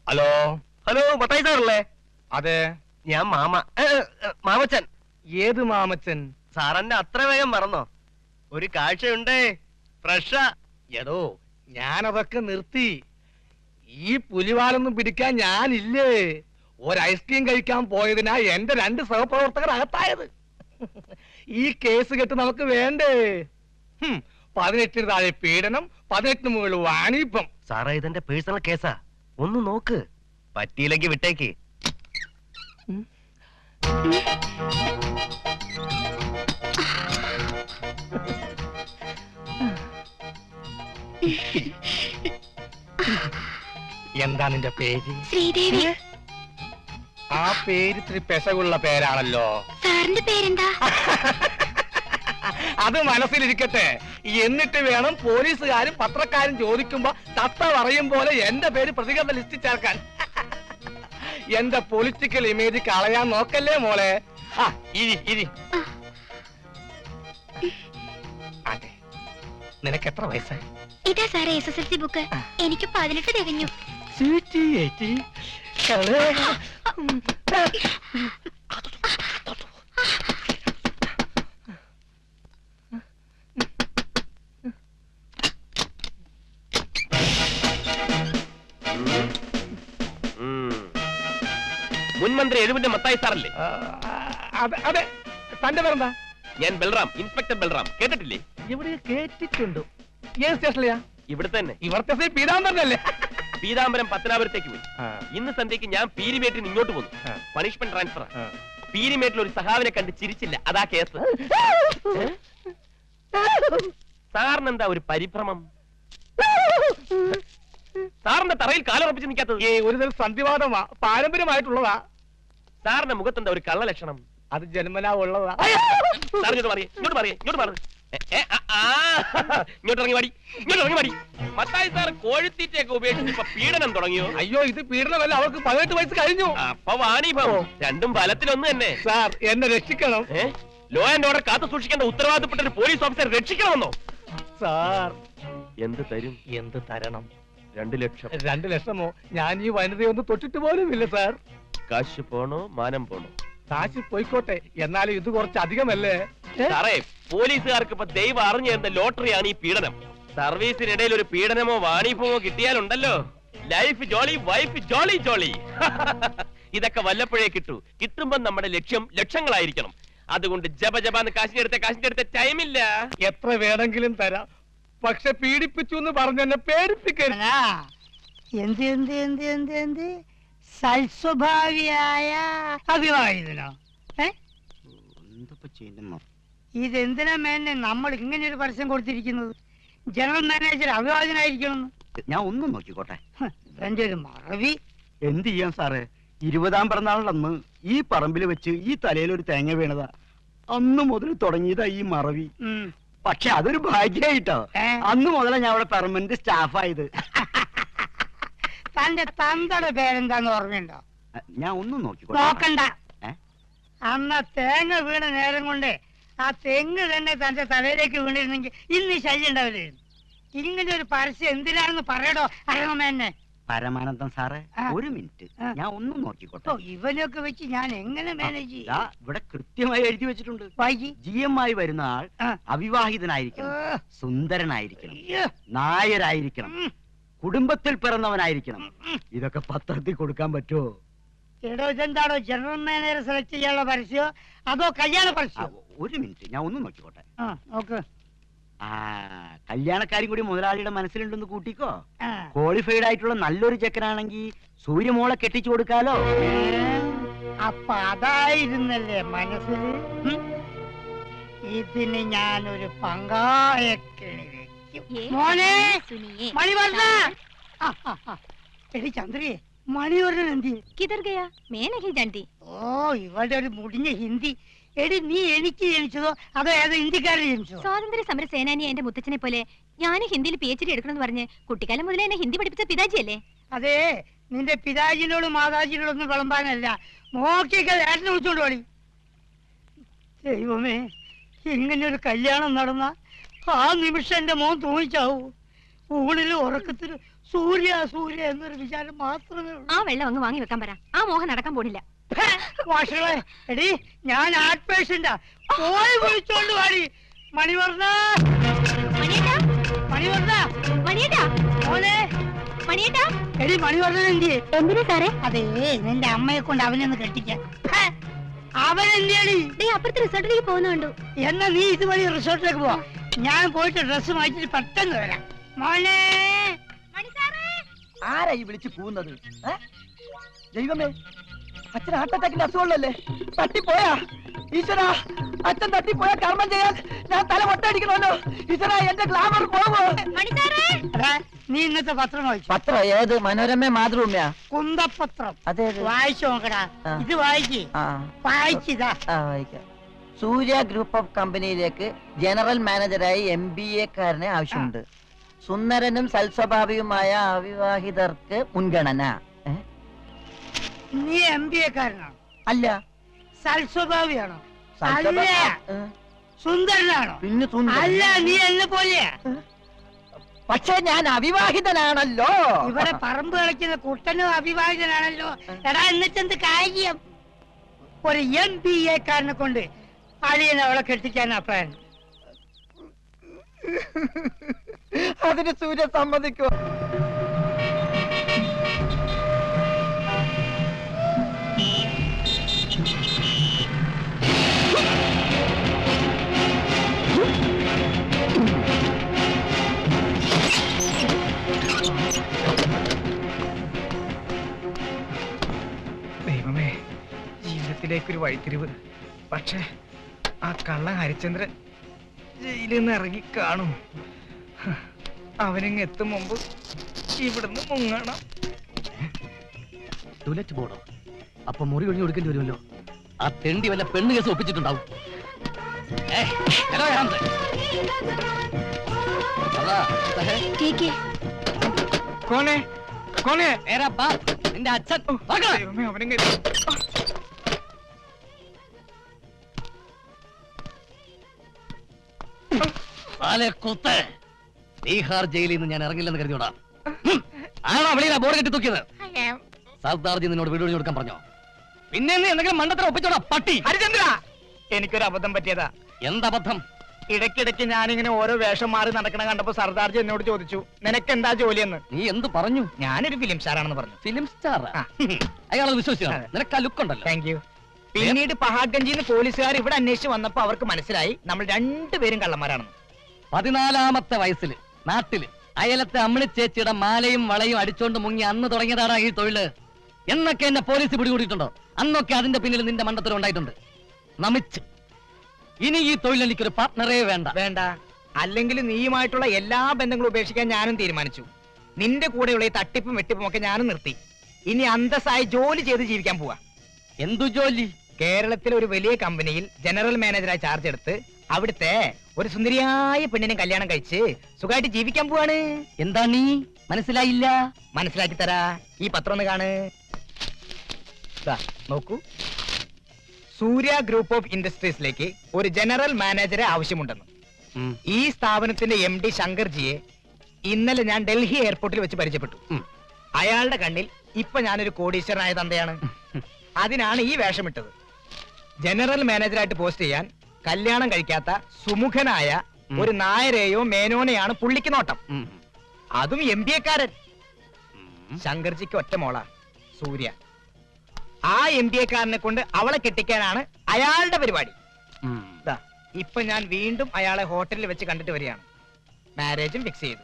Hello hello, Mathai സാറല്ലേ? അതെ, ഞാൻ മാമച്ചൻ. ഏത് മാമച്ചൻ? സാറെന്നെ അത്ര വേഗം മറന്നോ? ഒരു കാഴ്ചയുണ്ടേ, ഫ്രഷാ. എടോ, ഞാനതൊക്കെ നിർത്തി. ഈ പുലിവാലൊന്നും പിടിക്കാൻ ഞാനില്ലേ. ഒരു ഐസ്ക്രീം കഴിക്കാൻ പോയതിനാ എന്റെ 2 സഹപ്രവർത്തകർ അകത്തായത്. ഈ കേസ് കെട്ട് നമുക്ക് വേണ്ടേ? 18 താഴെ പീഡനം, 18 മുകളിൽ വാണിപ്പം. സാറേ, ഇതെന്റെ പേഴ്സണൽ കേസാ, ഒന്ന് നോക്ക്. പറ്റിയില്ലെങ്കിൽ വിട്ടേക്ക്. എന്താ നിന്റെ പേര്? ശ്രീദേവി. ആ പേര് ഇത്തിരി പെശകുള്ള പേരാണല്ലോ. സാറിന്റെ പേരെന്താ? അത് മനസ്സിലിരിക്കട്ടെ. എന്നിട്ട് വേണം പോലീസുകാരും പത്രക്കാരും ചോദിക്കുമ്പോ തത്ത പറയും പോലെ എന്റെ പേര് പ്രതികരണ ലിസ്റ്റിൽ ചേർക്കാൻ. എന്റെ പൊളിറ്റിക്കൽ ഇമേജ് കളയാൻ നോക്കല്ലേ മോളെ. ഇരി. അതെ, നിനക്ക് എത്ര വയസ്സായി? ഇതാ സാറേ SSLC ബുക്ക്. എനിക്ക് 18 തികഞ്ഞു. മുൻമന്ത്രി എഴുവിന്റെ മത്തായി സാറല്ലേ? അതെ. തന്റെ പേരെന്താ? ഞാൻ ബൽറാം, ഇൻസ്പെക്ടർ ബൽറാം. കേട്ടിട്ടില്ലേ? ഇവിടെ കേട്ടിട്ടുണ്ട്. ഏത് സ്റ്റേഷനിലെയാ? ഇവിടെ തന്നെ. ഇവിടുത്തെ പീതാംബരനല്ലേ? പീതാംബരം പത്തനാപുരത്തേക്ക് പോയി. ഇന്ന് സന്ധ്യക്ക് ഞാൻ പീരിമേട്ടിൽ ഇങ്ങോട്ട് പോന്നു. Punishment transfer. പീരിമേട്ടിൽ ഒരു സഹാവിനെ കണ്ട് ചിരിച്ചില്ല, അതാ കേസ്. സാറിന് എന്താ ഒരു പരിഭ്രമം? സാറിന്റെ തറയിൽ കാലുറപ്പിച്ച് നിൽക്കാത്തത്? ഒരു തരം സന്ധിവാദമാ, പാരമ്പര്യമായിട്ടുള്ളതാ. സാറിന്റെ മുഖത്തെന്താ ഒരു കള്ള ലക്ഷണം? അത് ജന്മനാ ഉള്ളതാ. സാർ ഇങ്ങോട്ട് ഇറങ്ങി മടി. മത്തായി സാർ കോഴിത്തീറ്റയൊക്കെ ഉപയോഗിച്ച് ഇപ്പൊ പീഡനം തുടങ്ങിയോ? അയ്യോ, ഇത് പീഡനമല്ല, അവർക്ക് 18 വയസ്സ് കഴിഞ്ഞു. അപ്പൊ വാണിഭം രണ്ടും ഫലത്തിലൊന്നു തന്നെ. സാർ, എന്നെ രക്ഷിക്കണം. ലോ ആൻഡ് ഓർഡർ കാത്തു സൂക്ഷിക്കേണ്ട ഉത്തരവാദിത്തപ്പെട്ട ഒരു പോലീസ് ഓഫീസർ രക്ഷിക്കണമെന്നോ? സാർ, എന്ത് തരും? എന്ത് തരണം? 2 ലക്ഷം. 2 ലക്ഷമോ? ഞാൻ ഈ വനിതയൊന്നും തൊട്ടിട്ട് പോലും ഇല്ല സാർ. കാശ് പോണോ മാനം പോണോ? കാശ് പോയിക്കോട്ടെ, എന്നാലും ഇത് കുറച്ച് അധികമല്ലേ? സാറേ, പോലീസുകാർക്ക് ഇപ്പൊ ദൈവം അറിഞ്ഞു തരുന്ന ലോട്ടറിയാണ് ഈ പീഡനം. സർവീസിനിടയിൽ ഒരു പീഡനമോ വാണിഭമോ കിട്ടിയാലുണ്ടല്ലോ, ലൈഫ് ജോളി, വൈഫ് ജോളി ജോളി. ഇതൊക്കെ വല്ലപ്പോഴേ കിട്ടുമ്പോ നമ്മുടെ ലക്ഷ്യം ലക്ഷങ്ങളായിരിക്കണം. അതുകൊണ്ട് ജപജപാന്ന് കാശിന്റെ അടുത്ത ടൈമില്ല. എത്ര വേണമെങ്കിലും തരാം, പക്ഷെ പീഡിപ്പിച്ചു എന്ന് പറഞ്ഞെന്നെ പേടിപ്പിക്കരുത്. എന്ത് സൽസ്വഭാവിയായ അഭിവാഹിതനോ? ഇതെന്തിനാ മേനെ നമ്മൾ ഇങ്ങനെ ഒരു പരസ്യം കൊടുത്തിരിക്കുന്നത്? ജനറൽ മാനേജർ അഭിവാഹിതനായിരിക്കണം. ഞാൻ ഒന്നും നോക്കിക്കോട്ടെ. എന്റെ ഒരു മറവി. എന്ത് ചെയ്യാൻ സാറേ, 20ാം പിറന്നാളിലന്ന് ഈ പറമ്പിൽ വെച്ച് ഈ തലയിൽ ഒരു തേങ്ങ വീണതാ. അന്ന് മുതൽ തുടങ്ങിയതാ ഈ മറവി. പക്ഷെ അതൊരു ഭാഗ്യായിട്ടോ, അന്ന് മുതലാ ഞാൻ അവിടെ പെർമനന്റ് സ്റ്റാഫായത്. തന്റെ തന്തയുടെ പേരെന്താന്ന് ഓർമ്മയുണ്ടോ? ഞാൻ ഒന്നും നോക്കണ്ട. അന്ന് തേങ്ങ വീണ നേരം കൊണ്ട് ആ തെങ്ങ് തന്നെ തന്റെ തലയിലേക്ക് വീണിരുന്നെങ്കിൽ ഇന്ന് ശല്യം ഉണ്ടാവില്ലായിരുന്നു. ഇങ്ങനെ ഒരു പരസ്യം എന്തിനാണെന്ന് പറയടോ അരണമേന്നെ. പരമാനന്ദം സാറേ, ഒരു മിനിറ്റ്, ഞാൻ ഒന്നും നോക്കിക്കോട്ടെ. ഇവനൊക്കെ വെച്ച് ഞാൻ എങ്ങനെ മാനേജ് ചെയ്യും? ഇവിടെ കൃത്യമായി എഴുതി വെച്ചിട്ടുണ്ട്. GM ആയി വരുന്ന ആൾ അവിവാഹിതനായിരിക്കണം, സുന്ദരനായിരിക്കണം, നായരായിരിക്കണം, കുടുംബത്തിൽ പിറന്നവനായിരിക്കണം. ഇതൊക്കെ പത്രത്തിൽ കൊടുക്കാൻ പറ്റുമോ? എടോ, ഇതെന്താണോ ജനറൽ മാനേജർ സെലക്ട് ചെയ്യാനുള്ള പരസ്യോ അതോ കല്യാണ പരസ്യം? ഒരു മിനിറ്റ്, ഞാൻ ഒന്നും നോക്കിക്കോട്ടെ. നോക്ക്. കല്യാണക്കാരും കൂടി മുതലാളിയുടെ മനസ്സിലുണ്ടെന്ന് കൂട്ടിക്കോ. ക്വാളിഫൈഡ് ആയിട്ടുള്ള നല്ലൊരു ചെക്കനാണെങ്കിൽ സൂര്യമോളെ കെട്ടിച്ചു കൊടുക്കാലോ. അപ്പൊ അതായിരുന്നല്ലേ മനസ്സിൽ? ഇതിന് ഞാനൊരു പങ്കായ കിണി വെക്കും. മോനെ, മണി പറഞ്ഞ എടി ചന്ദ്രിയെ, മണി പറഞ്ഞ എന്തി? കിധർ ഗയാ? मैं नहीं जानती. ഓ, ഇവളുടെ ഒരു മുടിഞ്ഞ ഹിന്ദി. എടി, നീ എനിക്ക് ജനിച്ചതോ അതോ ഏതോ ഇന്ത്യക്കാരൻ ജനിച്ചതോ? സ്വാതന്ത്ര്യ സമര സേനാനി എന്റെ മുത്തച്ഛനെ പോലെ ഞാൻ ഹിന്ദിയിൽ PhD എടുക്കണമെന്ന് പറഞ്ഞ് കുട്ടിക്കാലം മുതലേ എന്നെ ഹിന്ദി പഠിപ്പിച്ച പിതാജിയല്ലേ? അതെ, നിന്റെ പിതാജിനോടും മാതാജിനോടൊന്നും വിളമ്പാനല്ല, നോക്കിയൊക്കെ ഏട്ടനെ വിളിച്ചോണ്ട് പോടി. ദൈവമേ, ഇങ്ങനെ ഒരു കല്യാണം നടന്ന ആ നിമിഷം എന്റെ മോൻ തൂങ്ങിച്ചാവൂ. ഊണിലും ഉറക്കത്തിലും സൂര്യ സൂര്യ എന്നൊരു വിചാരം മാത്രമേ ഉള്ളൂ. ആ വെള്ളം അങ്ങ് വാങ്ങി വെക്കാൻ പറ. ആ മോഹം നടക്കാൻ പോണില്ല. വാഷകളെ എടി ഞാൻ ഹാർട്ട് പേഷ്യന്റാ. പോയി വിളിച്ചോണ്ട് വാടി. മണിവർണ്ണ മണിയേട്ടാ, മണിവർണ്ണ മണിയേട്ടാ, മോനെ മണിയേട്ടാ. എടി മണിവർണ്ണൻ എന്തിയെ? എന്തിനാ സാറേ? അതേ നിന്റെ അമ്മയെ കൊണ്ട് അവനെ ഒന്ന് കെട്ടിക്കാൻ. അവൻ എന്തിയാടി? അപ്പുറത്തെ റിസോർട്ടിലേക്ക് പോകുന്ന കണ്ടു. എന്നാ നീ ഇതുവഴി റിസോർട്ടിലേക്ക് പോവാ. ഞാൻ പോയിട്ട് ഡ്രസ് മാറ്റിട്ട് പെട്ടെന്ന് വരാം. മോനെ ആരാ ഈ വിളിച്ച് പോകുന്നത്? ദൈവമേ, അച്ഛൻ ഹാർട്ട് അറ്റാക്കിന്റെ അസുഖമുള്ളല്ലേ? തട്ടിപ്പോയാ ഈശ്വരാ, അച്ഛൻ തട്ടിപ്പോയാ കർമ്മം ചെയ്യാൻ ഞാൻ തല ഒട്ടടിക്കണമല്ലോ. ഈശ്വരാ, എന്റെ ഗ്ലാമർ പോവോ? എടാ, നീ ഇന്നത്തെ പത്രം വായിച്ചു? പത്രം ഏത്? മനോരമ, മാതൃഭൂമിയാ? കുന്തപത്രം. അതെ. വായിച്ചു നോക്കടാ. ഇത് വായിക്ക്. വായിച്ചിതാ. വായിക്കാം. സൂര്യ ഗ്രൂപ്പ് ഓഫ് കമ്പനിയിലേക്ക് ജനറൽ മാനേജറായി MBA കാരനെ ആവശ്യമുണ്ട്. സുന്ദരനും സൽസ്വഭാവിയുമായ അവിവാഹിതർക്ക് മുൻഗണന. നീ MBA കാരനാണോ? അല്ല, സൽസ്വഭാവിയാണോ? അല്ല. സുന്ദരനാണോ? പിന്നെ അല്ല. നീ എന്നെ പോലെയാ. പക്ഷെ ഞാൻ അവിവാഹിതനാണല്ലോ. ഇവിടെ പറമ്പ് കളിക്കുന്ന കുട്ടനും അവിവാഹിതനാണല്ലോ. എടാ, എന്നിട്ടെന്ത് കാര്യം? ഒരു MBA കാരനെ കൊണ്ട് അളിയനെ അവളെ കെട്ടിക്കാനാ പ്ലാൻ. അതിന് സൂര്യ സമ്മതിക്കോ? ദൈവമേ, ജീവിതത്തിലേക്കൊരു വഴിത്തിരിവ്. പക്ഷേ ആ കള്ള ഹരിചന്ദ്രൻ ജയിലിൽ നിന്ന് ഇറങ്ങി കാണും. അവനിങ് എത്തും മുമ്പ് ഇവിടുന്ന് മുങ്ങണം. ടോയ്ലറ്റ് പോണോ? അപ്പൊ മുറി ഒഴിഞ്ഞു കൊടുക്കേണ്ടി വരുമല്ലോ. ആ തെണ്ടി വല്ല പെണ്ണ് കേസ് ഒപ്പിച്ചിട്ടുണ്ടാവും. കോനെ കോനെ, നിന്റെ അച്ഛൻ ദൈവമേ, അവനിങ് എത്തും. ബീഹാർ ജയിലിൽ നിന്ന് ഞാൻ ഇറങ്ങില്ലെന്ന് കരുതിയോടാ. ആണോ വെളിയിലാ ബോർഡ് കെട്ടി തൂക്കിയത്? സർദാർജി നിന്നോട് വീട് ഒഴിഞ്ഞു കൊടുക്കാൻ പറഞ്ഞോ? പിന്നെ നീ എന്തെങ്കിലും മണ്ടത്തരം ഒപ്പിച്ചോടാ പട്ടി. ഹരിചന്ദ്ര, എനിക്കൊരു അബദ്ധം പറ്റിയതാ. എന്തബദ്ധം? ഇടയ്ക്കിടയ്ക്ക് ഞാനിങ്ങനെ ഓരോ വേഷം മാറി നടക്കണ കണ്ടപ്പോ സർദാർജി എന്നോട് ചോദിച്ചു, നിനക്ക് എന്താ ജോലിയെന്ന്. നീ എന്ത് പറഞ്ഞു? ഞാനൊരു ഫിലിം സ്റ്റാറാണെന്ന് പറഞ്ഞു. Film star? അയാളത് വിശ്വസിച്ചോ? നിനക്ക് ആ ലുക്ക് ഉണ്ടല്ലോ. Thank you. പിന്നീട് പഹാഗഞ്ചിന്ന് പോലീസുകാർ ഇവിടെ അന്വേഷിച്ച് വന്നപ്പോ അവർക്ക് മനസ്സിലായി നമ്മൾ രണ്ടുപേരും കള്ളന്മാരാണെന്ന്. 14-ാമത്തെ വയസ്സില് നാട്ടില് അയലത്തെ അമ്മിണി ചേച്ചിയുടെ മാലയും വളയും അടിച്ചോണ്ട് മുങ്ങി അന്ന് തുടങ്ങിയതാടാ ഈ തൊഴില്. എന്നൊക്കെ എന്നെ പോലീസ് പിടികൂടിയിട്ടുണ്ടോ? അന്നൊക്കെ അതിന്റെ പിന്നിൽ നിന്റെ മണ്ടത്തരം ഉണ്ടായിട്ടുണ്ട്. നമിച്ച് ഇനി ഈ തൊഴിൽ എനിക്കൊരു പാർട്ട്ണറേ വേണ്ട. വേണ്ട. അല്ലെങ്കിൽ നീയുമായിട്ടുള്ള എല്ലാ ബന്ധങ്ങളും ഉപേക്ഷിക്കാൻ ഞാനും തീരുമാനിച്ചു. നിന്റെ കൂടെയുള്ള ഈ തട്ടിപ്പും വെട്ടിപ്പും ഒക്കെ ഞാനും നിർത്തി. ഇനി അന്തസ്സായി ജോലി ചെയ്ത് ജീവിക്കാൻ പോവാ. എന്തു ജോലി? കേരളത്തിലെ ഒരു വലിയ കമ്പനിയിൽ ജനറൽ മാനേജറായി ചാർജ് എടുത്ത് അവിടുത്തെ ഒരു സുന്ദരിയായ പെണ്ണിനെ കല്യാണം കഴിച്ച് സുഖമായിട്ട് ജീവിക്കാൻ പോവാണ്. എന്താ നീ മനസ്സിലായില്ല? മനസ്സിലാക്കി തരാ. ഈ പത്രം ഒന്ന് കാണ്. നോക്കൂ, സൂര്യ ഗ്രൂപ്പ് ഓഫ് ഇൻഡസ്ട്രീസിലേക്ക് ഒരു ജനറൽ മാനേജറെ ആവശ്യമുണ്ടെന്ന്. ഈ സ്ഥാപനത്തിന്റെ MD ശങ്കർജിയെ ഇന്നലെ ഞാൻ ഡൽഹി എയർപോർട്ടിൽ വെച്ച് പരിചയപ്പെട്ടു. അയാളുടെ കണ്ണിൽ ഇപ്പൊ ഞാനൊരു കോടീശ്വരനായ തന്തയാണ്. അതിനാണ് ഈ വേഷമിട്ടത്. ജനറൽ മാനേജറായിട്ട് പോസ്റ്റ് ചെയ്യാൻ കല്യാണം കഴിക്കാത്ത സുമുഖനായ ഒരു നായരെയോ മേനോനെയാണ് പുള്ളിക്ക് നോട്ടം. അതും MBA കാരൻ. ശങ്കർജിക്ക് ഒറ്റ മോളാ സൂര്യ. ആ MBA കാരനെ കൊണ്ട് അവളെ കെട്ടിക്കാനാണ് അയാളുടെ പരിപാടി. ഇപ്പൊ ഞാൻ വീണ്ടും അയാളെ ഹോട്ടലിൽ വെച്ച് കണ്ടിട്ട് വരികയാണ്. മാരേജും ഫിക്സ് ചെയ്തു.